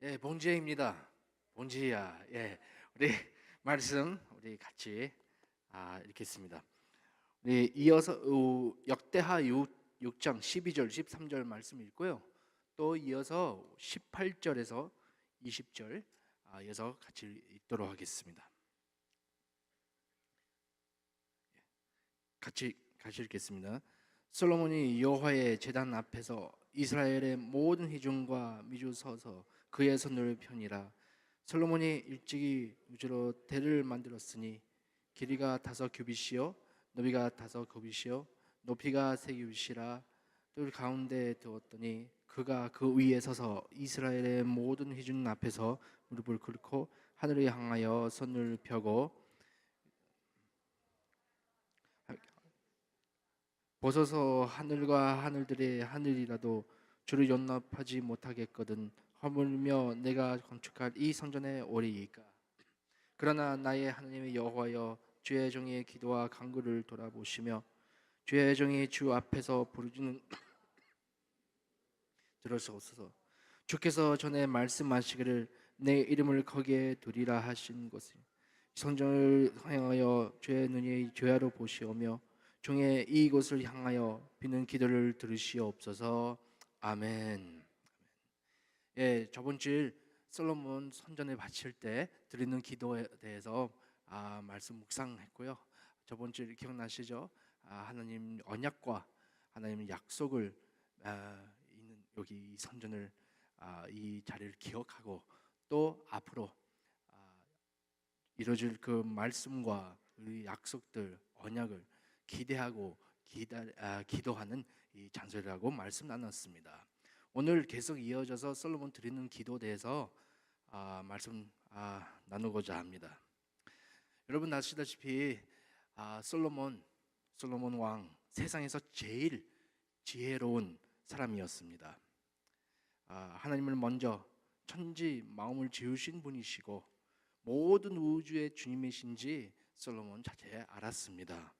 예, 봉지혜입니다. 봉지야. 예, 우리 말씀 우리 같이 읽겠습니다. 우리 이어서 역대하 6장 12절 13절 말씀 읽고요. 또 이어서 18절에서 20절 이어서 같이 읽도록 하겠습니다. 같이 읽겠습니다. 솔로몬이 여호와의 제단 앞에서 이스라엘의 모든 회중과 미주 서서 그의 손을 펴니라. 솔로몬이 일찍이 우주로 대를 만들었으니 길이가 5규빗이요 너비가 5규빗이요 높이가 3규빗이라. 뜰 가운데 두었더니 그가 그 위에 서서 이스라엘의 모든 회중 앞에서 무릎을 꿇고 하늘을 향하여 손을 펴고 벗어서 하늘과 하늘들의 하늘이라도 주를 용납하지 못하겠거든 허물며 내가 건축할 이 성전에 오리이까. 그러나 나의 하나님의 여호와여, 주의 종의 기도와 간구를 돌아보시며 주의 종이 주 앞에서 부르짖는 들으소서. 주께서 전에 말씀하시기를 내 이름을 거기에 두리라 하신 것을 성전을 향하여 주의 눈이 죄하로 보시오며 종의 이곳을 향하여 비는 기도를 들으시옵소서. 아멘. 예, 저번 주일 솔로몬 성전을 바칠 때 드리는 기도에 대해서 말씀 묵상했고요. 저번 주일 기억나시죠? 하나님 언약과 하나님 약속을 있는 여기 이 성전을 이 자리를 기억하고 또 앞으로 이루어질 그 말씀과 우리 약속들 언약을 기대하고 기도하는 이 장소라고 말씀 나눴습니다. 오늘 계속 이어져서 솔로몬 드리는 기도에 대해서 말씀 나누고자 합니다. 여러분 아시다시피 솔로몬 왕 세상에서 제일 지혜로운 사람이었습니다. 하나님을 먼저 천지 마음을 지으신 분이시고 모든 우주의 주님이신지 솔로몬 자체 알았습니다.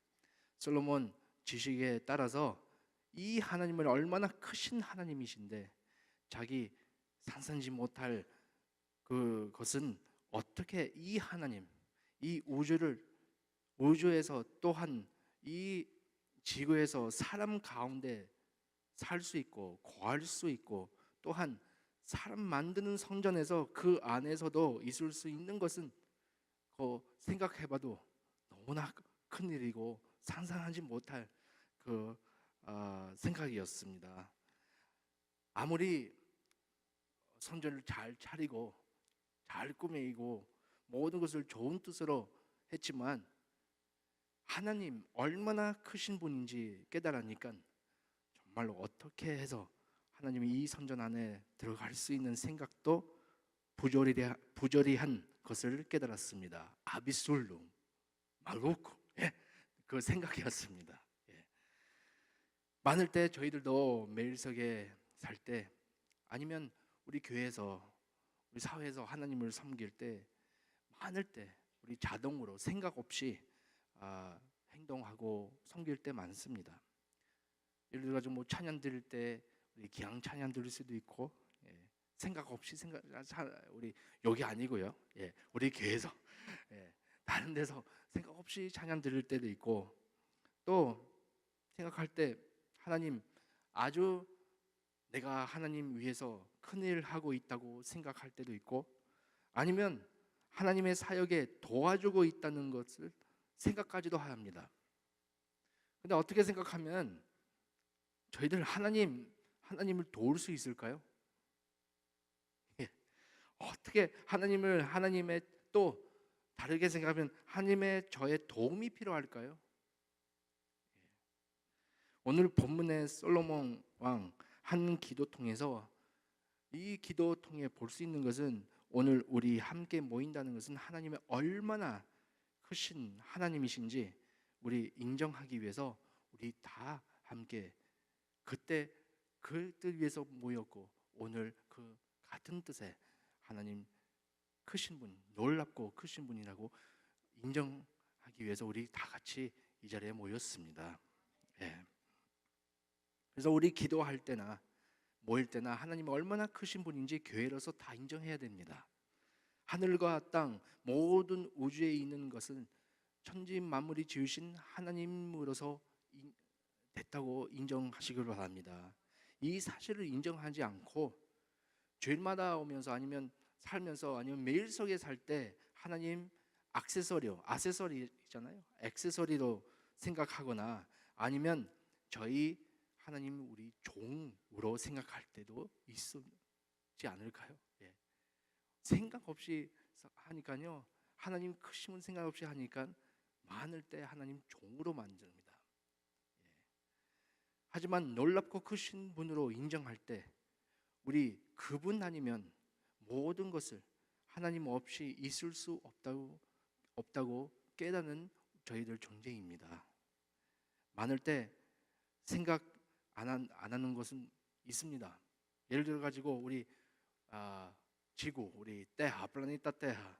솔로몬 지식에 따라서 이 하나님을 얼마나 크신 하나님이신데 자기 상상지 못할 그것은 어떻게 이 하나님, 이 우주에서 또한 이 지구에서 사람 가운데 살 수 있고 거할 수 있고 또한 사람 만드는 성전에서 그 안에서도 있을 수 있는 것은 생각해봐도 너무나 큰 일이고 상상하지 못할 생각이었습니다. 아무리 성전을 잘 차리고 잘 꾸미고 모든 것을 좋은 뜻으로 했지만 하나님 얼마나 크신 분인지 깨달으니까 정말로 어떻게 해서 하나님이 이 성전 안에 들어갈 수 있는 생각도 부조리한 것을 깨달았습니다. 아비술룸 말고크 그 생각이었습니다. 많을 때 저희들도 매일석에 살 때 아니면 우리 교회에서 우리 사회에서 하나님을 섬길 때 많을 때 우리 자동으로 생각 없이 행동하고 섬길 때 많습니다. 예를 들어서 찬양 드릴 때 우리 기왕 찬양 드릴 수도 있고 생각 없이 우리 여기 아니고요. 우리 교회에서 다른 데서 생각 없이 찬양 드릴 때도 있고 또 생각할 때 하나님 아주 내가 하나님 위해서 큰일 하고 있다고 생각할 때도 있고 아니면 하나님의 사역에 도와주고 있다는 것을 생각까지도 합니다. 근데 어떻게 생각하면 저희들 하나님을 도울 수 있을까요? 어떻게 하나님의 또 다르게 생각하면 하나님의 저의 도움이 필요할까요? 오늘 본문의 솔로몬 왕 한 기도 통해서 이 기도 통해 볼 수 있는 것은 오늘 우리 함께 모인다는 것은 하나님의 얼마나 크신 하나님이신지 우리 인정하기 위해서 우리 다 함께 그때 그 뜻 위해서 모였고 오늘 그 같은 뜻에 하나님 크신 분, 놀랍고 크신 분이라고 인정하기 위해서 우리 다 같이 이 자리에 모였습니다. 그래서 우리 기도할 때나 모일 때나 하나님이 얼마나 크신 분인지 교회로서 다 인정해야 됩니다. 하늘과 땅 모든 우주에 있는 것은 천지 만물이 지으신 하나님으로서 됐다고 인정하시길 바랍니다. 이 사실을 인정하지 않고 주일마다 오면서 아니면 살면서 아니면 매일 속에 살 때 하나님 아세서리잖아요. 액세서리로 생각하거나 아니면 저희 하나님 우리 종으로 생각할 때도 있지 않을까요? 예. 생각 없이 하니까요. 하나님 크심은 생각 없이 하니까 많을 때 하나님 종으로 만듭니다. 예. 하지만 놀랍고 크신 분으로 인정할 때 우리 그분 아니면 모든 것을 하나님 없이 있을 수 없다고 깨닫는 저희들 존재입니다. 많을 때 생각 안 하는 것은 있습니다. 예를 들어 가지고 우리 지구, 우리 때하, 플라네타 때하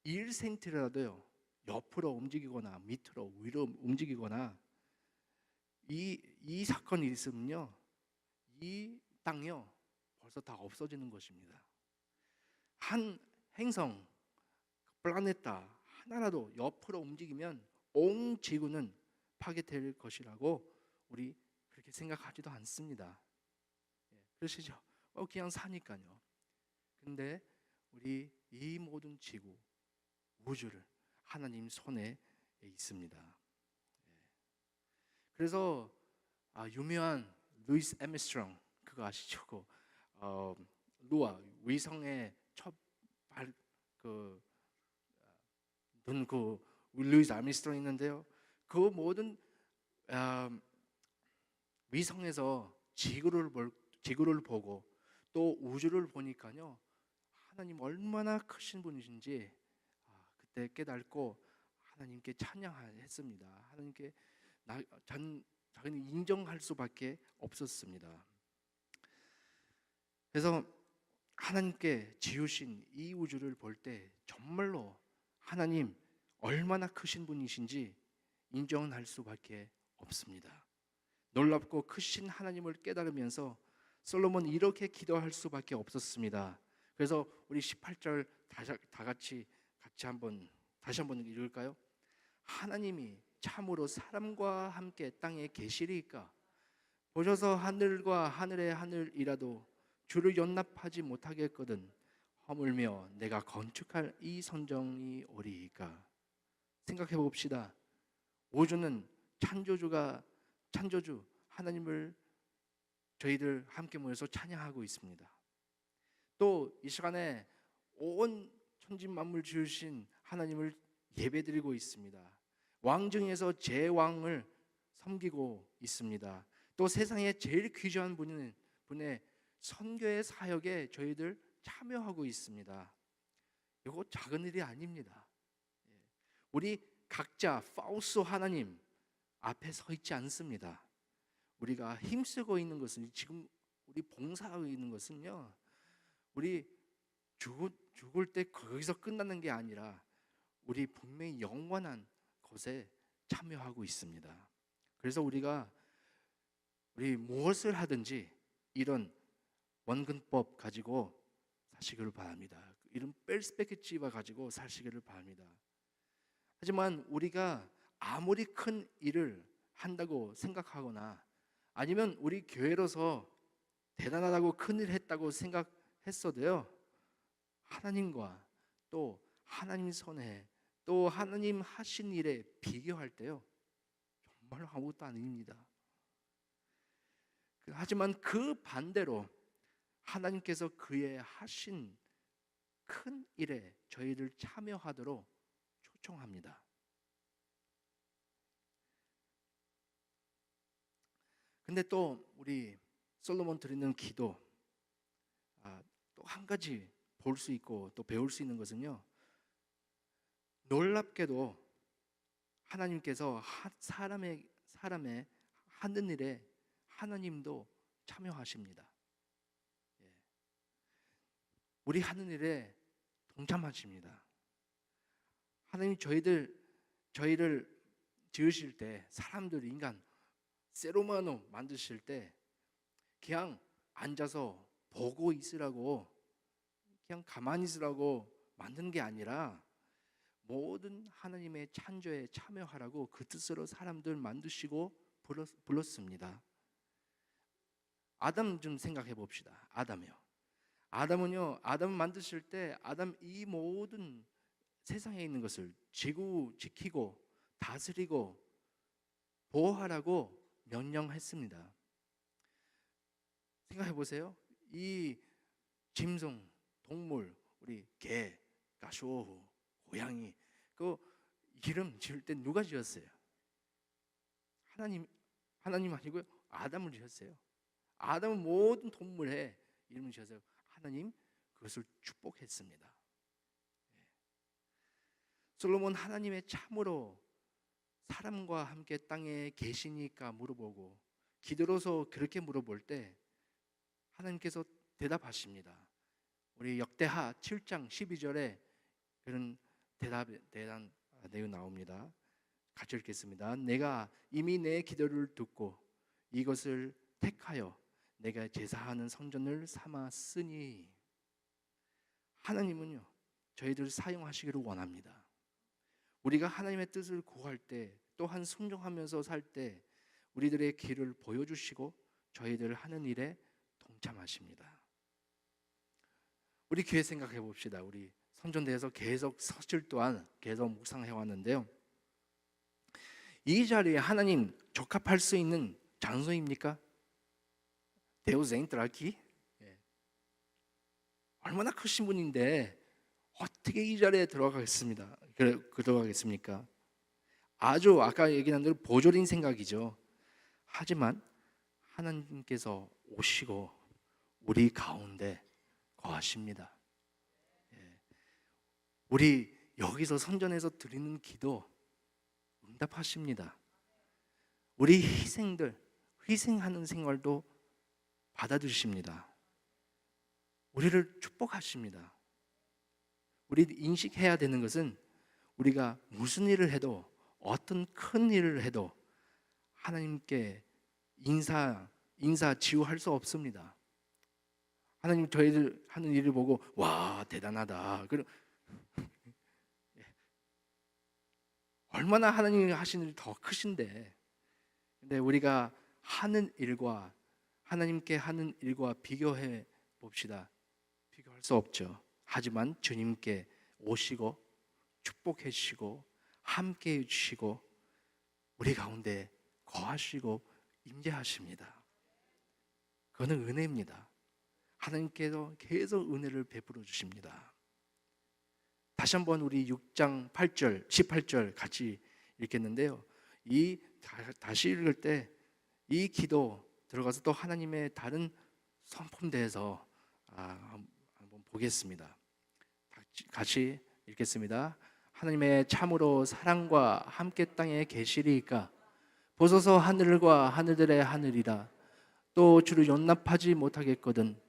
1cm라도요 옆으로 움직이거나 밑으로 위로 움직이거나 이 사건이 있으면요 이 땅이요 벌써 다 없어지는 것입니다. 한 행성, 플라네타 하나라도 옆으로 움직이면 온 지구는 파괴될 것이라고 우리 그렇게 생각하지도 않습니다. 그러시죠? 그냥 사니까요. 근데 우리 이 모든 지구, 우주를 하나님 손에 있습니다. 그래서 유명한 루이스 아임스트롱 그거 아시죠? 루아 위성의 첫그 루이스 아임스트롱 있는데요. 그 모든 위성에서 지구를 보고 또 우주를 보니까요 하나님 얼마나 크신 분이신지 그때 깨닫고 하나님께 찬양했습니다. 하나님께 자기는 인정할 수밖에 없었습니다. 그래서 하나님께 지으신 이 우주를 볼 때 정말로 하나님 얼마나 크신 분이신지 인정할 수밖에 없습니다. 놀랍고 크신 하나님을 깨달으면서 솔로몬이 이렇게 기도할 수밖에 없었습니다. 그래서 우리 18절 다시 한번 읽을까요? 하나님이 참으로 사람과 함께 땅에 계시리이까? 보셔서 하늘과 하늘의 하늘이라도 주를 연납하지 못하겠거든 허물며 내가 건축할 이 성전이 오리이까? 생각해 봅시다. 우주는 창조주 하나님을 저희들 함께 모여서 찬양하고 있습니다. 또 이 시간에 온 천지 만물 지으신 하나님을 예배드리고 있습니다. 왕 중에서 제왕을 섬기고 있습니다. 또 세상에 제일 귀중한 분의 선교의 사역에 저희들 참여하고 있습니다. 이거 작은 일이 아닙니다. 우리 각자 파우스 하나님 앞에 서 있지 않습니다. 우리가 힘쓰고 있는 것은 지금 우리 봉사하고 있는 것은요 우리 죽을 때 거기서 끝나는 게 아니라 우리 분명히 영원한 것에 참여하고 있습니다. 그래서 우리 무엇을 하든지 이런 원근법 가지고 사시기를 바랍니다. 이런 perspective와 가지고 사시기를 바랍니다. 하지만 우리가 아무리 큰 일을 한다고 생각하거나 아니면 우리 교회로서 대단하다고 큰일 했다고 생각했어도요 하나님과 또 하나님 손에 또 하나님 하신 일에 비교할 때요 정말 아무것도 아닙니다. 하지만 그 반대로 하나님께서 그의 하신 큰 일에 저희를 참여하도록 초청합니다. 근데 또 우리 솔로몬 드리는 기도 또 한 가지 볼 수 있고 또 배울 수 있는 것은요 놀랍게도 하나님께서 사람의 하는 일에 하나님도 참여하십니다. 우리 하는 일에 동참하십니다. 하나님 저희를 지으실 때 사람들 인간 세로마노 만드실 때 그냥 앉아서 보고 있으라고, 그냥 가만히 있으라고 만든 게 아니라 모든 하나님의 창조에 참여하라고 그 뜻으로 사람들 만드시고 불렀습니다. 아담 좀 생각해 봅시다. 아담은요, 아담 만드실 때 아담 이 모든 세상에 있는 것을 지키고 다스리고 보호하라고 명령했습니다. 생각해 보세요. 이 짐승, 동물, 우리 개, 가쇼, 고양이, 그 이름 지을 때 누가 지었어요? 하나님 아니고요. 아담을 지었어요. 아담은 모든 동물에 이름을 지어서 하나님 그것을 축복했습니다. 솔로몬 하나님의 참으로 사람과 함께 땅에 계시니까 물어보고 기도로서 그렇게 물어볼 때 하나님께서 대답하십니다. 우리 역대하 7장 12절에 그런 대단 내용 나옵니다. 같이 읽겠습니다. 내가 이미 내 기도를 듣고 이것을 택하여 내가 제사하는 성전을 삼았으니, 하나님은요 저희들을 사용하시기를 원합니다. 우리가 하나님의 뜻을 구할 때 또한 순종하면서 살 때 우리들의 길을 보여주시고 저희들 하는 일에 동참하십니다. 우리 교회 생각해 봅시다. 우리 선전대에서 계속 서실 동안 계속 묵상해 왔는데요, 이 자리에 하나님 적합할 수 있는 장소입니까? Deus entra aqui? 얼마나 크신 분인데 어떻게 이 자리에 들어가겠습니까? 아주 아까 얘기한 대로 보조린 생각이죠. 하지만 하나님께서 오시고 우리 가운데 거하십니다. 우리 여기서 선전해서 드리는 기도 응답하십니다. 우리 희생하는 생활도 받아주십니다. 우리를 축복하십니다. 우리 인식해야 되는 것은 우리가 무슨 일을 해도 어떤 큰 일을 해도 하나님께 인사지우할 수 없습니다. 하나님 저희들 하는 일을 보고 와 대단하다. 얼마나 하나님이 하시는 일이 더 크신데, 근데 우리가 하는 일과 하나님께 하는 일과 비교해 봅시다. 비교할 수 없죠. 하지만 주님께 오시고 축복해 주시고 함께 해 주시고 우리 가운데 거하시고 임재하십니다. 그거는 은혜입니다. 하나님께서 계속 은혜를 베풀어 주십니다. 다시 한번 우리 6장 8절 18절 같이 읽겠는데요, 다시 읽을 때 이 기도 들어가서 또 하나님의 다른 선포대에서 한번 보겠습니다. 같이 읽겠습니다. 하나님의 참으로 사랑과 함께 땅에 계시리이까 보소서 하늘과 하늘들의 하늘이라 또 주를 용납하지 못하겠거든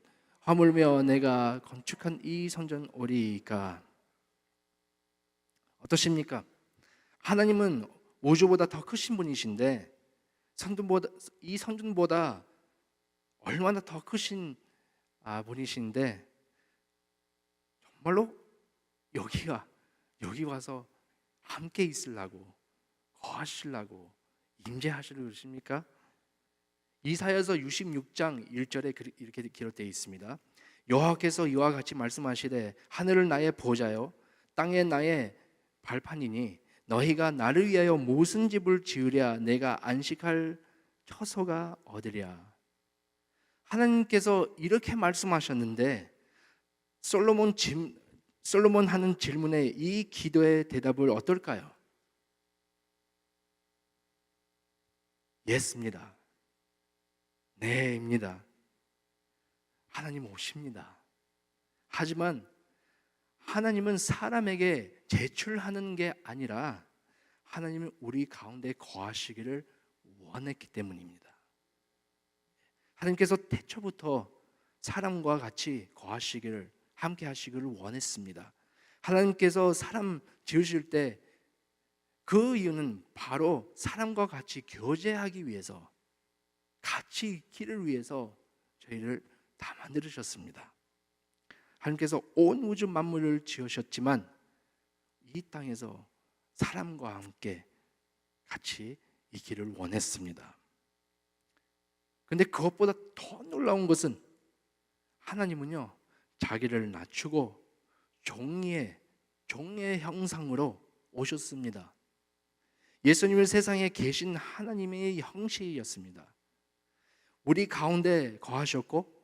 하물며 내가 건축한 이 성전 오리이까. 어떠십니까? 하나님은 우주보다 더 크신 분이신데 이 성전보다 얼마나 더 크신 분이신데 정말로 여기 와서 함께 있으려고 거하시려고 임재하시려고 그러십니까? 이사야서 66장 1절에 이렇게 기록되어 있습니다. 여호와께서 이와 같이 말씀하시되 하늘은 나의 보좌요 땅에 나의 발판이니 너희가 나를 위하여 무슨 집을 지으랴 내가 안식할 처소가 어디랴. 하나님께서 이렇게 말씀하셨는데 솔로몬 하는 질문에 이 기도의 대답을 어떨까요? 예스입니다. 네입니다. 하나님 오십니다. 하지만 하나님은 사람에게 제출하는 게 아니라 하나님은 우리 가운데 거하시기를 원했기 때문입니다. 하나님께서 태초부터 사람과 같이 거하시기를 함께 하시기를 원했습니다. 하나님께서 사람 지으실 때 그 이유는 바로 사람과 같이 교제하기 위해서, 같이 있기를 위해서 저희를 다 만들으셨습니다. 하나님께서 온 우주 만물을 지으셨지만 이 땅에서 사람과 함께 같이 있기를 원했습니다. 근데 그것보다 더 놀라운 것은 하나님은요, 자기를 낮추고 종의 형상으로 오셨습니다. 예수님은 세상에 계신 하나님의 형식이었습니다. 우리 가운데 거하셨고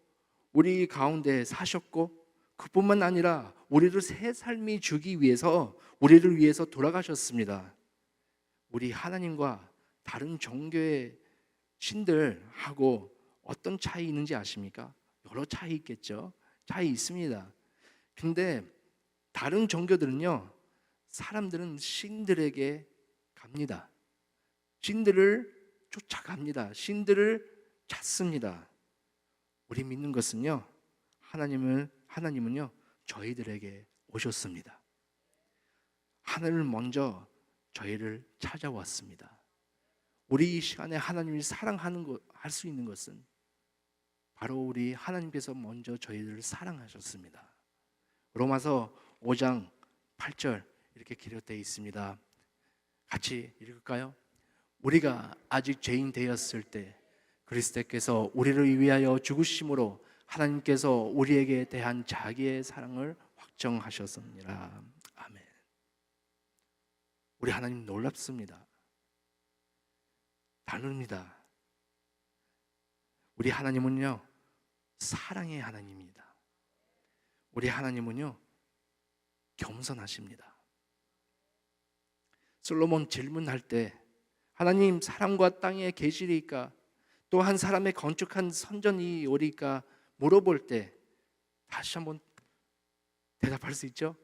우리 가운데 사셨고, 그뿐만 아니라 우리를 새 삶이 주기 위해서 우리를 위해서 돌아가셨습니다. 우리 하나님과 다른 종교의 신들하고 어떤 차이 있는지 아십니까? 여러 차이 있겠죠. 차이 있습니다. 근데 다른 종교들은요, 사람들은 신들에게 갑니다. 신들을 쫓아갑니다. 신들을 찾습니다. 우리 믿는 것은요, 하나님은요, 저희들에게 오셨습니다. 하늘을 먼저 저희를 찾아왔습니다. 우리 이 시간에 하나님이 할 수 있는 것은 바로 우리 하나님께서 먼저 저희들을 사랑하셨습니다. 로마서 5장 8절 이렇게 기록되어 있습니다. 같이 읽을까요? 우리가 아직 죄인 되었을 때 그리스도께서 우리를 위하여 죽으심으로 하나님께서 우리에게 대한 자기의 사랑을 확정하셨습니다. 아멘. 우리 하나님 놀랍습니다. 다릅니다. 우리 하나님은요, 사랑의 하나님입니다. 우리 하나님은요, 겸손하십니다. 솔로몬 질문할 때 하나님, 사람과 땅에 계시리까? 또 한 사람의 건축한 선전이 오리까? 물어볼 때 다시 한번 대답할 수 있죠?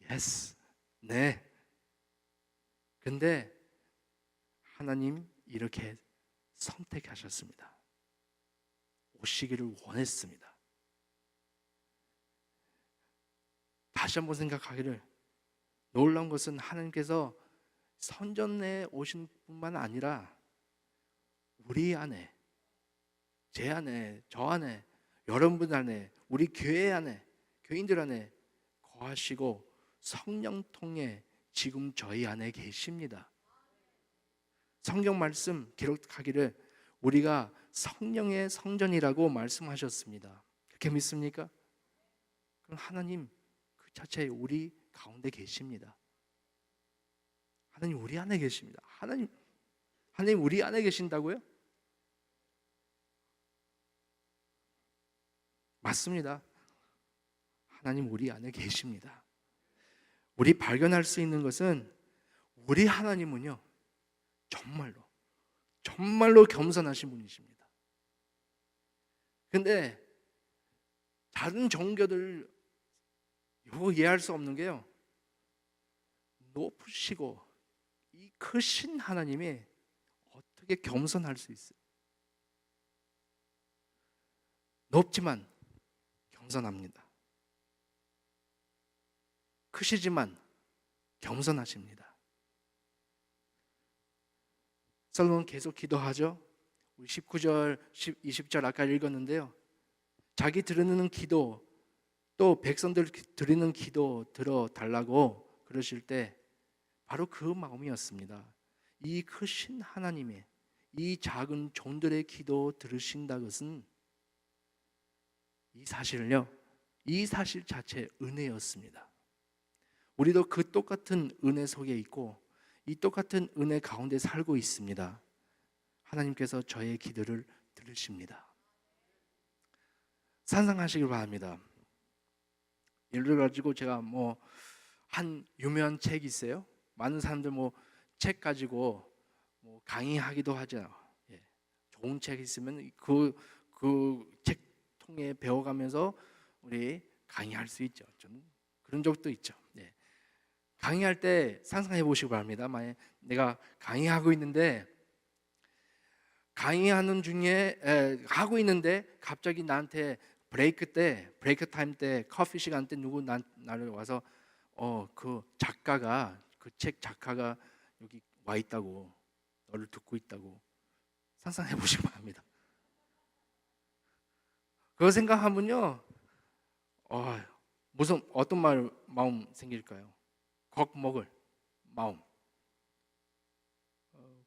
Yes, 네. 근데 하나님 이렇게 선택하셨습니다. 오시기를 원했습니다. 다시 한번 생각하기를, 놀라운 것은 하나님께서 선전에 오신 뿐만 아니라 우리 안에, 제 안에, 저 안에, 여러분 안에, 우리 교회 안에, 교인들 안에 거하시고 성령 통해 지금 저희 안에 계십니다. 성경 말씀 기록하기를 우리가 성령의 성전이라고 말씀하셨습니다. 그렇게 믿습니까? 그럼 하나님 그 자체에 우리 가운데 계십니다. 하나님 우리 안에 계십니다. 하나님 우리 안에 계신다고요? 맞습니다. 하나님 우리 안에 계십니다. 우리 발견할 수 있는 것은 우리 하나님은요, 정말로 겸손하신 분이십니다. 근데 다른 종교들 이거 이해할 수 없는 게요, 높으시고 이 크신 하나님이 어떻게 겸손할 수 있어요? 높지만 겸손합니다. 크시지만 겸손하십니다. 솔로몬 계속 기도하죠. 우리 19절, 20절 아까 읽었는데요, 자기 드리는 기도, 또 백성들 드리는 기도 들어달라고 그러실 때 바로 그 마음이었습니다. 이 크신 하나님의 이 작은 종들의 기도 들으신다 것은 이 사실 자체 은혜였습니다. 우리도 그 똑같은 은혜 속에 있고 이 똑같은 은혜 가운데 살고 있습니다. 하나님께서 저의 기도를 들으십니다. 상상하시길 바랍니다. 예를 가지고 제가 한 유명한 책이 있어요. 많은 사람들 책 가지고 강의하기도 하죠. 예. 좋은 책 있으면 그 책 통해 배워가면서 우리 강의할 수 있죠. 저는 그런 적도 있죠. 예. 강의할 때 상상해 보시기 바랍니다. 만약 내가 강의하고 있는데 하고 있는데 갑자기 나한테 브레이크 타임 때, 커피 시간 때 누구 나를 와서 그 책 작가가 여기 와 있다고, 너를 듣고 있다고 상상해 보시기 바랍니다. 그거 생각하면요, 어, 무슨 어떤 마음 생길까요? 겁 먹을 마음,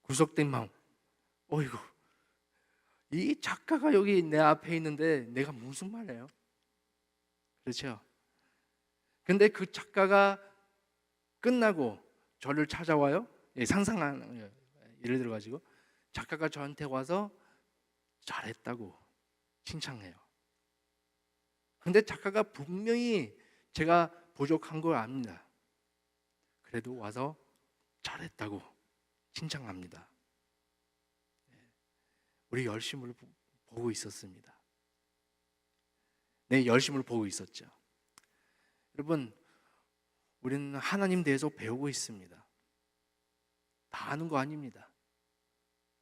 구속된 마음. 어이구, 이 작가가 여기 내 앞에 있는데 내가 무슨 말해요? 그렇죠? 근데 그 작가가 끝나고 저를 찾아와요. 예, 상상한 예를 들어 가지고 작가가 저한테 와서 잘했다고 칭찬해요. 근데 작가가 분명히 제가 부족한 걸 압니다. 그래도 와서 잘했다고 칭찬합니다. 우리 열심을 보고 있었습니다. 내 열심을 보고 있었죠. 여러분, 우리는 하나님 대해서 배우고 있습니다. 다 아는 거 아닙니다.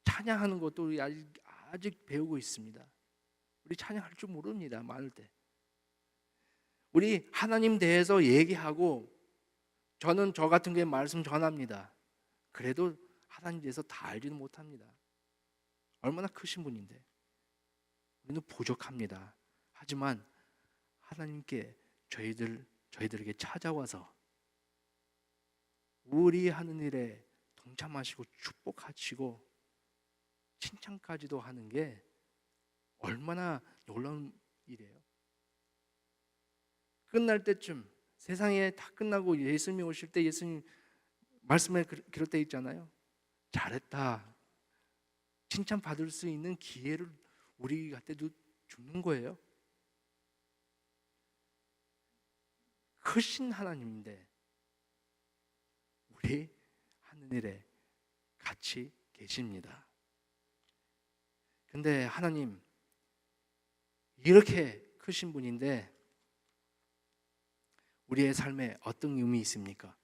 찬양하는 것도 우리 아직 배우고 있습니다. 우리 찬양할 줄 모릅니다. 많을 때. 우리 하나님 대해서 얘기하고 저는 저 같은 게 말씀 전합니다. 그래도 하나님 대해서 다 알지는 못합니다. 얼마나 크신 분인데. 우리는 부족합니다. 하지만 하나님께 저희들에게 찾아와서 우리 하는 일에 동참하시고 축복하시고 칭찬까지도 하는 게 얼마나 놀라운 일이에요. 끝날 때쯤 세상에 다 끝나고 예수님이 오실 때 예수님 말씀에 기록되어 있잖아요. 잘했다. 칭찬받을 수 있는 기회를 우리한테도 주는 거예요. 크신 하나님인데 우리 하는 일에 같이 계십니다. 근데 하나님 이렇게 크신 분인데 우리의 삶에 어떤 의미 있습니까?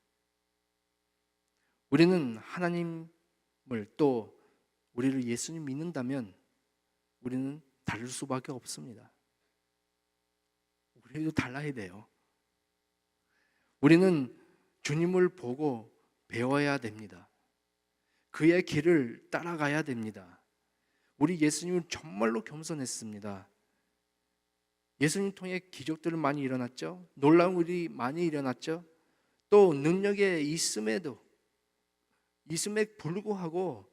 우리는 하나님을 또 우리를 예수님 믿는다면 우리는 다를 수밖에 없습니다. 우리도 달라야 돼요. 우리는 주님을 보고 배워야 됩니다. 그의 길을 따라가야 됩니다. 우리 예수님은 정말로 겸손했습니다. 예수님 통해 기적들을 많이 일어났죠. 놀라운 일이 많이 일어났죠. 또 능력에 있음에 불구하고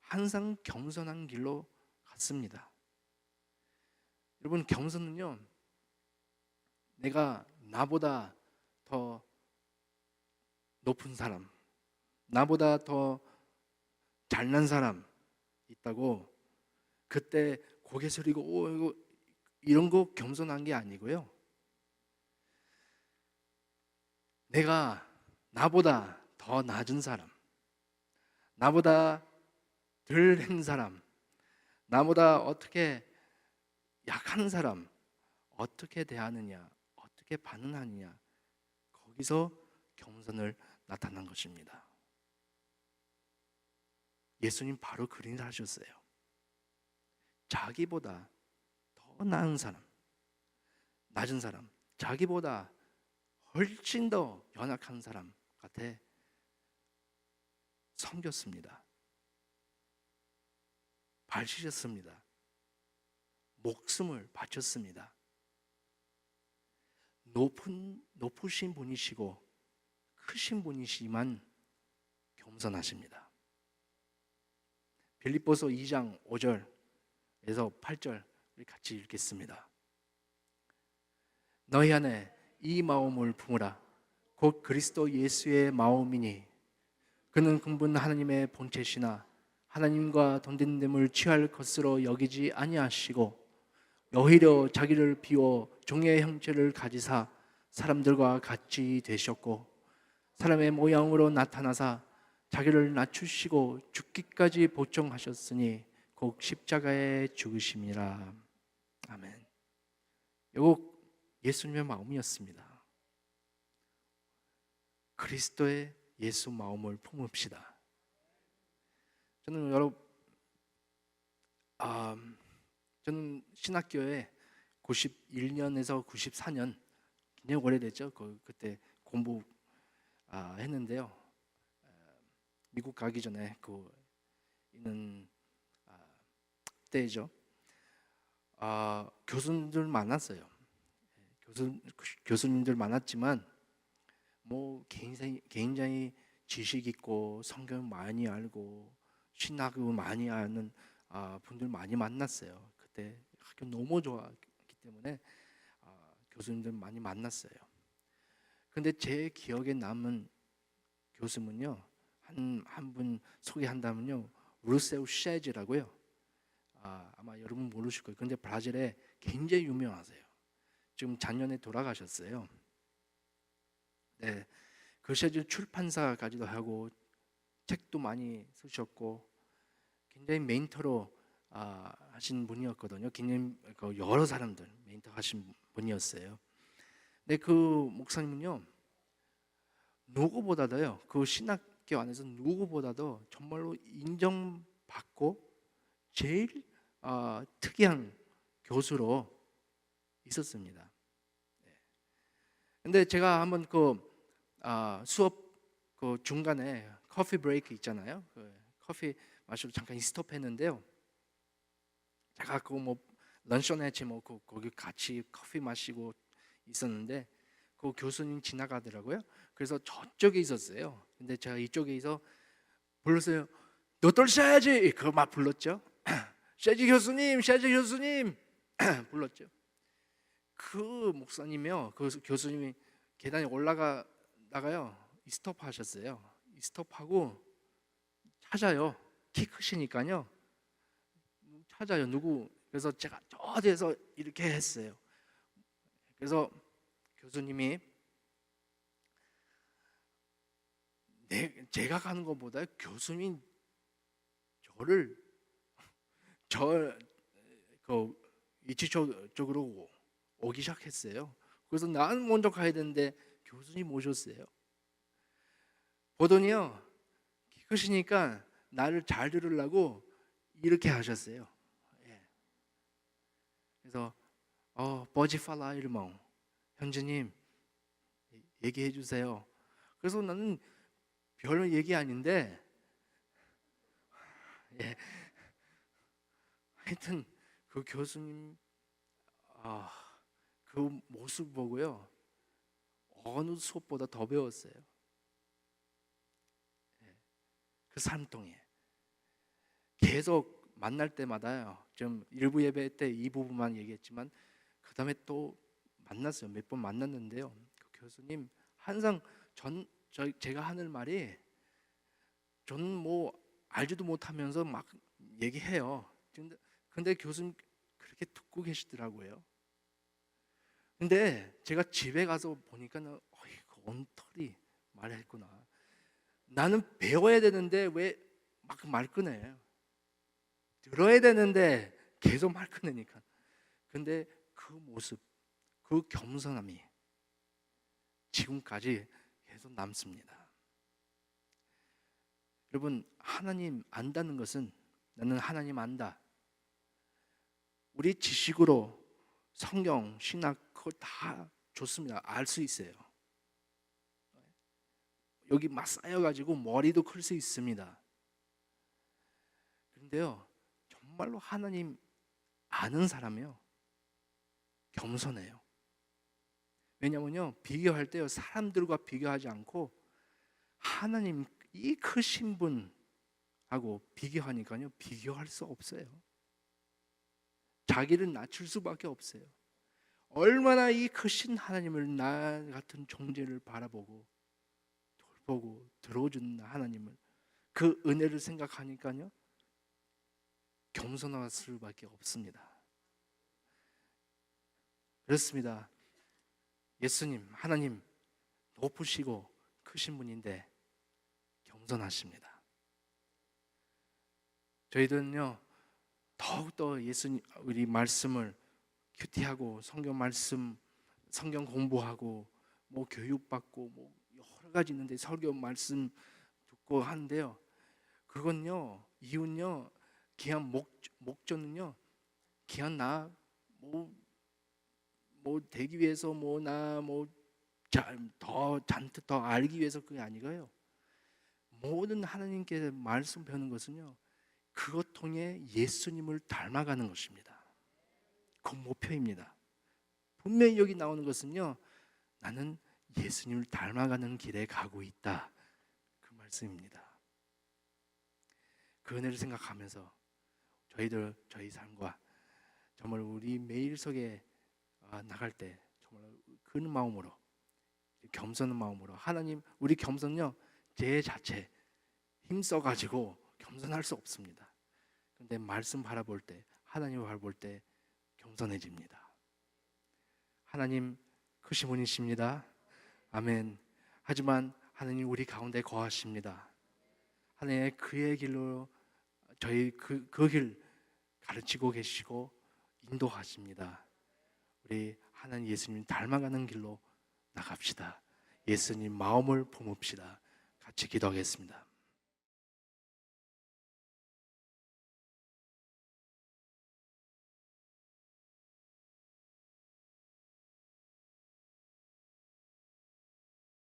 항상 겸손한 길로 갔습니다. 여러분, 겸손은요, 내가 나보다 더 높은 사람, 나보다 더 잘난 사람 있다고 그때 고개 숙이고 이거 이런 거 겸손한 게 아니고요. 내가 나보다 더 낮은 사람, 나보다 덜 한 사람, 나보다 어떻게 약한 사람 어떻게 대하느냐, 어떻게 반응하느냐, 거기서 겸손을 나타난 것입니다. 예수님 바로 그 일을 하셨어요. 자기보다 더 나은 사람, 낮은 사람, 자기보다 훨씬 더 연약한 사람한테 섬겼습니다. 발 씻었습니다. 목숨을 바쳤습니다. 높으신 분이시고 크신 분이시지만 겸손하십니다. 빌립보서 2장 5절에서 8절 우리 같이 읽겠습니다. 너희 안에 이 마음을 품으라. 곧 그리스도 예수의 마음이니 그는 근본 하나님의 본체시나 하나님과 동등됨을 취할 것으로 여기지 아니하시고 오히려 자기를 비워 종의 형체를 가지사 사람들과 같이 되셨고 사람의 모양으로 나타나사 자기를 낮추시고 죽기까지 복종하셨으니 곧 십자가에 죽으심이라. 아멘. 이거 예수님의 마음이었습니다. 그리스도의 예수 마음을 품읍시다. 저는 신학교에 91년에서 94년 굉장히 오래됐죠. 그때 공부 했는데요. 미국 가기 전에 있는 때죠. 교수님들 많았어요. 교수님들 많았지만 뭐 굉장히 지식 있고 성경 많이 알고 신학을 많이 아는 분들 많이 만났어요. 그때 학교 너무 좋았기 때문에 교수님들 많이 만났어요. 근데 제 기억에 남은 교수는요, 한 분 소개한다면요, 루세우 셰즈라고요. 아마 여러분 모르실 거예요. 근데 브라질에 굉장히 유명하세요. 지금 작년에 돌아가셨어요. 네, 그 셰즈 출판사까지도 하고 책도 많이 쓰셨고 굉장히 멘토로 하신 분이었거든요. 굉장히 여러 사람들 멘토 하신 분이었어요. 근데 그 목사님은요, 누구보다도요, 그 신학교 안에서 누구보다도 정말로 인정받고 제일 특이한 교수로 있었습니다. 근데 제가 한번 수업 중간에 커피 브레이크 있잖아요. 커피 마시러 잠깐 스톱했는데요. 제가 런처네치 거기 같이 커피 마시고 있었는데 그 교수님 지나가더라고요. 그래서 저쪽에 있었어요. 근데 제가 이쪽에서 불렀어요. 도토리 샤야지, 그거 막 불렀죠. 샤지 교수님, 샤지 교수님 불렀죠. 그 목사님이요, 그 교수님이 계단에 올라가다가요 스톱하셨어요. 스톱하고 찾아요. 키 크시니까요. 찾아요. 누구? 그래서 제가 저 뒤에서 이렇게 했어요. 그래서 교수님이 제가 가는 것보다 교수님이 저를 위치 쪽으로 오기 시작했어요. 그래서 나는 먼저 가야 되는데 교수님 오셨어요. 보더니요, 키 크시니까 나를 잘 들으려고 이렇게 하셨어요. 그래서 버지 팔라 일몽, 형제님 얘기해 주세요. 그래서 나는 별 얘기 아닌데 하여튼 그 교수님 그 모습 보고요, 어느 수업보다 더 배웠어요. 그 삶 통에 계속 만날 때마다요. 좀 일부 예배 때 이 부분만 얘기했지만 그 다음에 또 만났어요. 몇 번 만났는데요. 그 교수님 항상 제가 하는 말이 저는 뭐 알지도 못하면서 막 얘기해요. 근데 교수님 그렇게 듣고 계시더라고요. 근데 제가 집에 가서 보니까는 엉터리 말했구나. 나는 배워야 되는데 왜 막 말 꺼내요? 들어야 되는데 계속 말 꺼내니까. 근데 그 모습, 그 겸손함이 지금까지 계속 남습니다. 여러분, 하나님 안다는 것은 나는 하나님 안다. 우리 지식으로 성경, 신학 그거 다 좋습니다. 알 수 있어요. 여기 막 쌓여가지고 머리도 클 수 있습니다. 그런데요, 정말로 하나님 아는 사람이요, 겸손해요. 왜냐면요, 비교할 때요, 사람들과 비교하지 않고 하나님 이 크신 분하고 비교하니까요, 비교할 수 없어요. 자기를 낮출 수밖에 없어요. 얼마나 이 크신 하나님을, 나 같은 존재를 바라보고 돌보고 들어주는 하나님을, 그 은혜를 생각하니까요, 겸손할 수밖에 없습니다. 그렇습니다. 예수님, 하나님 높으시고 크신 분인데 겸손하십니다. 저희들은요, 더욱더 예수님 우리 말씀을 큐티하고 성경 말씀, 성경 공부하고 뭐 교육받고 뭐 여러 가지 있는데 설교 말씀 듣고 하는데요, 그건요, 이유는요, 귀한 목적은요, 귀한 나 뭐 되기 위해서 더 잔뜩 더 알기 위해서 그게 아니고요. 모든 하나님께 말씀 배우는 것은요, 그것 통해 예수님을 닮아가는 것입니다. 그 목표입니다. 분명히 여기 나오는 것은요, 나는 예수님을 닮아가는 길에 가고 있다, 그 말씀입니다. 그 은혜를 생각하면서 저희 삶과 정말 우리 매일 속에 나갈 때 정말 큰 마음으로, 겸손한 마음으로, 하나님, 우리 겸손요 제 자체 힘써 가지고 겸손할 수 없습니다. 그런데 말씀 바라볼 때, 하나님을 바라볼 때 겸손해집니다. 하나님 크신 분이십니다. 아멘. 하지만 하나님 우리 가운데 거하십니다. 하나님 그의 길로 저희 그 길 가르치고 계시고 인도하십니다. 우리 하나님 예수님 닮아가는 길로 나갑시다. 예수님 마음을 품읍시다. 같이 기도하겠습니다.